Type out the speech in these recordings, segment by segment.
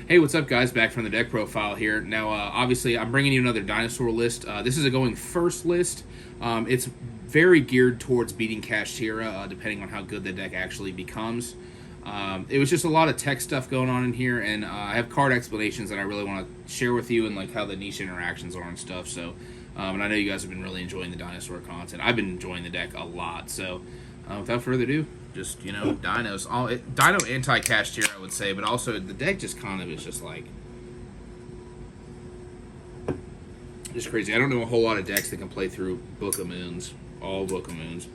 Hey, what's up, guys? Back from the deck profile here. Now, obviously, I'm bringing you another dinosaur list. This is a going first list. It's very geared towards beating Kashtira, depending on how good the deck actually becomes. It was just a lot of tech stuff going on in here, and I have card explanations that I really want to share with you and like how the niche interactions are and stuff. So, and I know you guys have been really enjoying the dinosaur content. I've been enjoying the deck a lot. So, without further ado, just, dinos. Dino Anti-Kashtira, I would say, but also the deck just kind of is just like, just crazy. I don't know a whole lot of decks that can play through Book of Moons. All Book of Moons.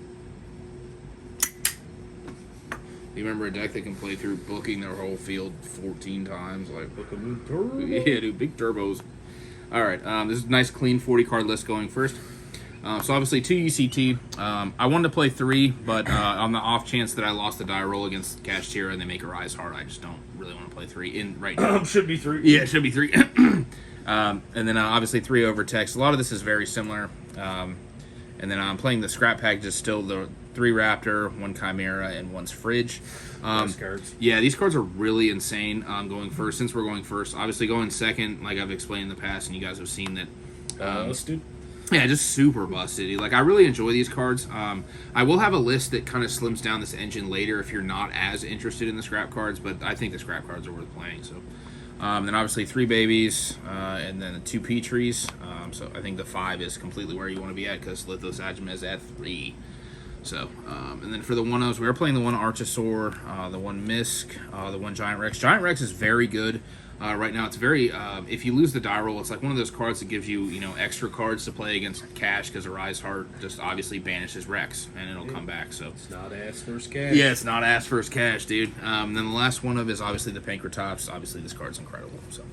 You remember a deck that can play through booking their whole field 14 times? Like, Book of Moon Turbo. yeah, dude, big turbos. Alright, this is a nice clean 40 card list going first. So obviously 2 UCT. I wanted to play 3, but on the off chance that I lost the die roll against Kashtira and they make a rise hard, I just don't really want to play 3 in right now. Should be 3. Yeah, it should be 3. And then obviously 3 over text. A lot of this is very similar. And then I'm playing the scrap packages still, the 3 Raptor, 1 Chimera, and 1's Fridge. Nice cards. Yeah, these cards are really insane going first. Since we're going first, obviously going second, like I've explained in the past, and you guys have seen that. Busted. Yeah, just super busted. Like, I really enjoy these cards. I will have a list that kind of slims down this engine later if you're not as interested in the scrap cards, but I think the scrap cards are worth playing. So, then obviously 3 babies, and then 2 Petries. So I think the 5 is completely where you want to be at because Lithos Agim is at 3. So, and then for the 1-0s, we are playing the 1 Archosaur, the 1 Misk, the 1 Giant Rex. Giant Rex is very good. Right now, it's very, if you lose the die roll, it's like one of those cards that gives you, extra cards to play against Cash because a Rise Heart just obviously banishes Rex and it'll come back. So It's not ass first cash. yeah, it's not ass first cash, dude. Then the last one of is obviously the Pankratops. Obviously, this card's incredible. So,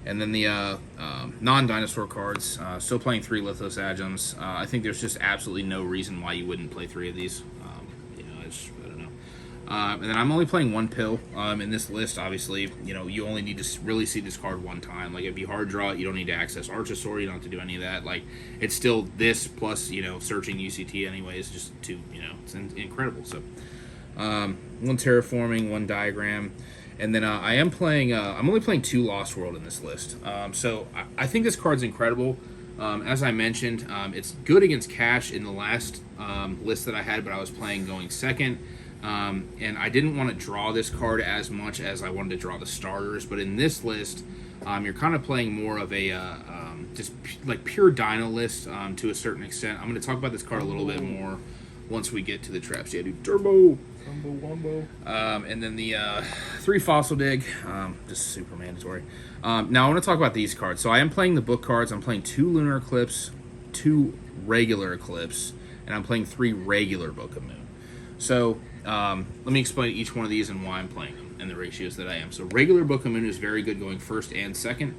and then the non-dinosaur cards, still playing 3 Lithos Agims. I think there's just absolutely no reason why you wouldn't play 3 of these. I don't know. And then I'm only playing 1 pill in this list. Obviously, you only need to really see this card one time. Like, if you hard draw it, you don't need to access Archosaur. You don't have to do any of that. Like, it's still this plus, searching UCT anyways, just to, it's incredible. So, 1 Terraforming, 1 Diagram. And then I am playing, I'm only playing 2 Lost World in this list. So I think this card's incredible. As I mentioned, it's good against Cash in the last list that I had, but I was playing going second. And I didn't want to draw this card as much as I wanted to draw the starters. But in this list, you're kind of playing more of a like pure Dino list to a certain extent. I'm going to talk about this card a little bit more once we get to the traps. Yeah, dude, Turbo. Wumbo. And then the 3 Fossil Dig, just super mandatory. Now I want to talk about these cards. So I am playing the book cards. I'm playing 2 Lunar Eclipse, 2 Regular Eclipse, and I'm playing 3 regular Book of Moon. So let me explain each one of these and why I'm playing them and the ratios that I am. So regular Book of Moon is very good going first and second.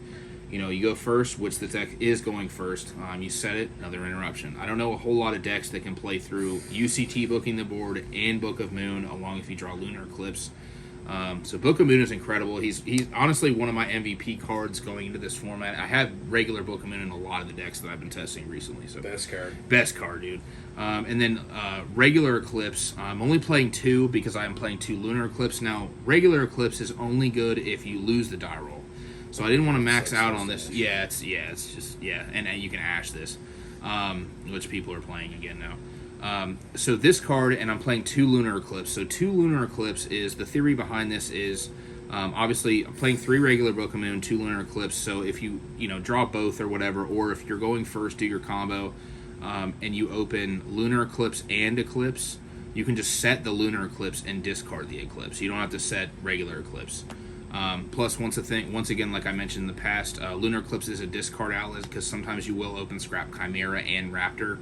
You go first, which the deck is going first. You set it, another interruption. I don't know a whole lot of decks that can play through UCT booking the board and Book of Moon, along if you draw Lunar Eclipse. So Book of Moon is incredible. He's honestly one of my MVP cards going into this format. I have regular Book of Moon in a lot of the decks that I've been testing recently. So Best card. Best card, dude. And then regular Eclipse. I'm only playing 2 because I'm playing 2 Lunar Eclipse. Now, regular Eclipse is only good if you lose the die roll. So I didn't want to max out on this. Yeah, it's just, and you can ash this, which people are playing again now. So this card, and I'm playing 2 Lunar Eclipse. So 2 Lunar Eclipse is, the theory behind this is, obviously I'm playing 3 regular Book of Moon, 2 Lunar Eclipse. So if you, draw both or whatever, or if you're going first, do your combo, and you open Lunar Eclipse and Eclipse, you can just set the Lunar Eclipse and discard the Eclipse. You don't have to set regular Eclipse. Plus, once again, like I mentioned in the past, Lunar Eclipse is a discard outlet because sometimes you will open Scrap Chimera and Raptor.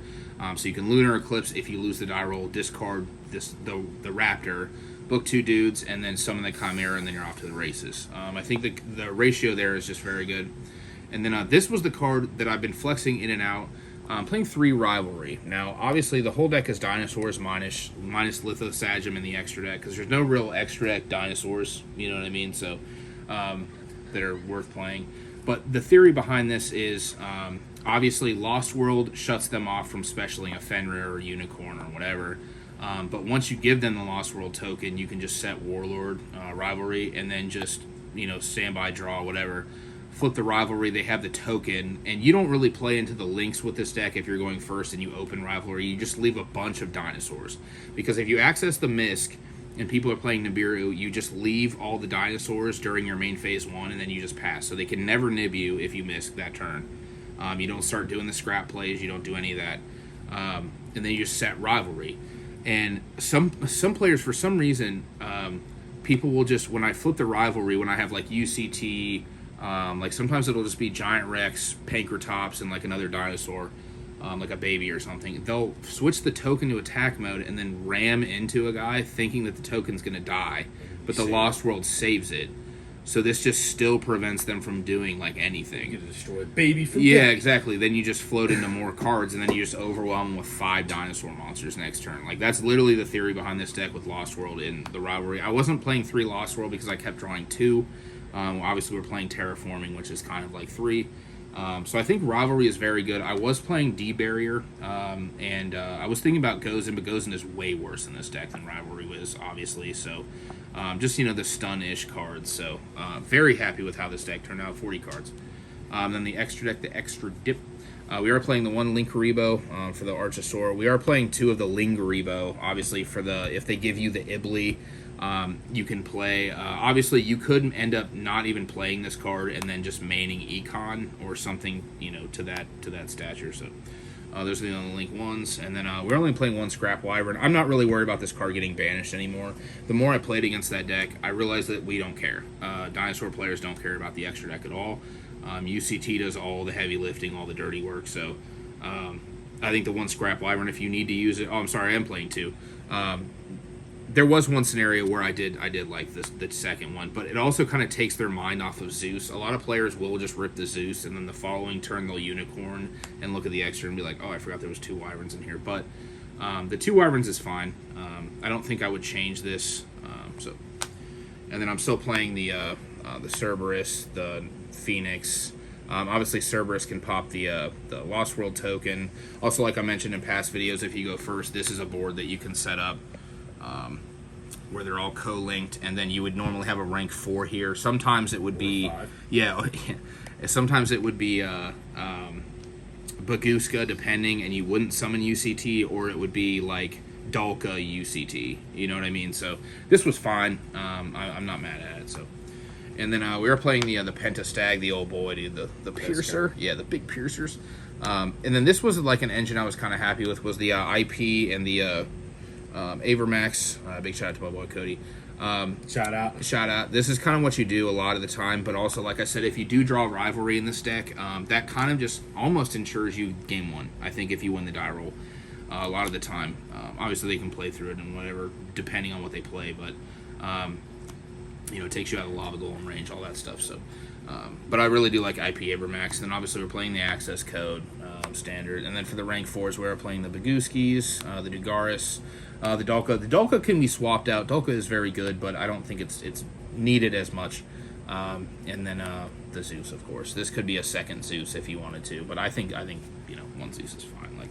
So you can Lunar Eclipse if you lose the die roll, discard the Raptor, book 2 dudes, and then summon the Chimera, and then you're off to the races. I think the ratio there is just very good. And then this was the card that I've been flexing in and out. I'm playing 3 Rivalry. Now, obviously, the whole deck is dinosaurs minus Lithos Agim in the extra deck, because there's no real extra deck dinosaurs, you know what I mean? So, that are worth playing. But the theory behind this is, obviously, Lost World shuts them off from specialing a Fenrir or Unicorn or whatever. But once you give them the Lost World token, you can just set Warlord Rivalry and then just standby draw, whatever. Flip the rivalry, they have the token, and you don't really play into the links with this deck if you're going first and you open rivalry. You just leave a bunch of dinosaurs. Because if you access the Misk and people are playing Nibiru, you just leave all the dinosaurs during your main phase 1, and then you just pass. So they can never nib you if you Misk that turn. You don't start doing the scrap plays, you don't do any of that. And then you just set rivalry. And some players, for some reason, people will just, when I flip the rivalry, when I have like UCT, like sometimes it'll just be Giant Rex, Pankratops, and like another dinosaur, like a baby or something. They'll switch the token to attack mode and then ram into a guy thinking that the token's going to die, but the Lost World saves it. So this just still prevents them from doing like anything. You can destroy a baby from Yeah, deck. exactly. Then you just float into more cards, and then you just overwhelm them with 5 dinosaur monsters next turn. Like, that's literally the theory behind this deck with Lost World in the rivalry. I wasn't playing 3 Lost World because I kept drawing 2. Obviously, we're playing Terraforming, which is kind of like 3. So I think Rivalry is very good. I was playing D-Barrier, and I was thinking about Gozen, but Gozen is way worse in this deck than Rivalry was, obviously. So just, the stun-ish cards. So very happy with how this deck turned out, 40 cards. Then the extra deck, the extra dip. We are playing the 1 Linkuriboh for the Archosaur. We are playing 2 of the Linguriboh, obviously, for the, if they give you the Ibly, you can play. Obviously, you could end up not even playing this card and then just maining Econ or something, to that stature. So those are the only Link ones. And then we're only playing 1 Scrap Wyvern. I'm not really worried about this card getting banished anymore. The more I played against that deck, I realized that we don't care. Dinosaur players don't care about the extra deck at all. UCT does all the heavy lifting, all the dirty work. So I think the 1 Scrap Wyvern, if you need to use it. Oh, I'm sorry, I am playing 2. There was one scenario where I did like the second one, but it also kind of takes their mind off of Zeus. A lot of players will just rip the Zeus, and then the following turn they'll Unicorn and look at the extra and be like, oh, I forgot there was 2 Wyverns in here. But the 2 Wyverns is fine. I don't think I would change this. And then I'm still playing the Cerberus, the Phoenix. Obviously, Cerberus can pop the Lost World token. Also, like I mentioned in past videos, if you go first, this is a board that you can set up where they're all co-linked, and then you would normally have a rank 4 here. Sometimes it would be, sometimes it would be Baguska, depending, and you wouldn't summon UCT, or it would be like Dalka UCT. You know what I mean? So this was fine. I'm not mad at it. So, and then we were playing the Pentastag, the old boy, dude, the Piercer. Yeah, the big Piercers. And then this was like an engine I was kind of happy with, was the IP and the Avermax. Big shout out to my boy Cody. Shout out. This is kind of what you do a lot of the time, but also, like I said, if you do draw Rivalry in this deck, that kind of just almost ensures you game 1, I think, if you win the die roll a lot of the time. Obviously, they can play through it and whatever, depending on what they play, but it takes you out of Lava Golem range, all that stuff. So, but I really do like IP Avermax. Then obviously we're playing the Access Code standard, and then for the rank 4s, we're playing the Baguskis, the Dugaris, the Dalka. The Dalka can be swapped out. Dalka is very good, but I don't think it's needed as much. And then the Zeus, of course. This could be a second Zeus if you wanted to, but I think 1 Zeus is fine. Like,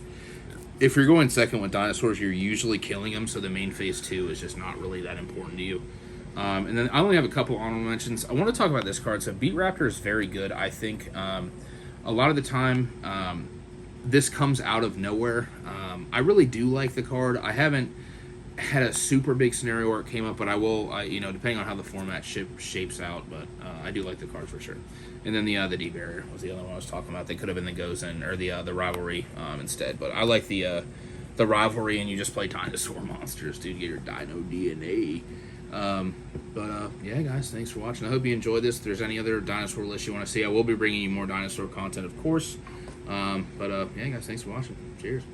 if you're going second with dinosaurs, you're usually killing them, so the main phase 2 is just not really that important to you. And then I only have a couple honorable mentions. I want to talk about this card. So Beat Raptor is very good, I think. A lot of the time, this comes out of nowhere. I really do like the card. I haven't had a super big scenario where it came up, but I will, depending on how the format shapes out, but I do like the card for sure. And then the D-Barrier was the other one I was talking about. They could have been the Gozen or the Rivalry instead, but I like the Rivalry, and you just play dinosaur monsters, dude. Get your Dino DNA. Yeah, guys, thanks for watching. I hope you enjoyed this. If there's any other dinosaur lists you want to see, I will be bringing you more dinosaur content, of course. Yeah, guys, thanks for watching. Cheers.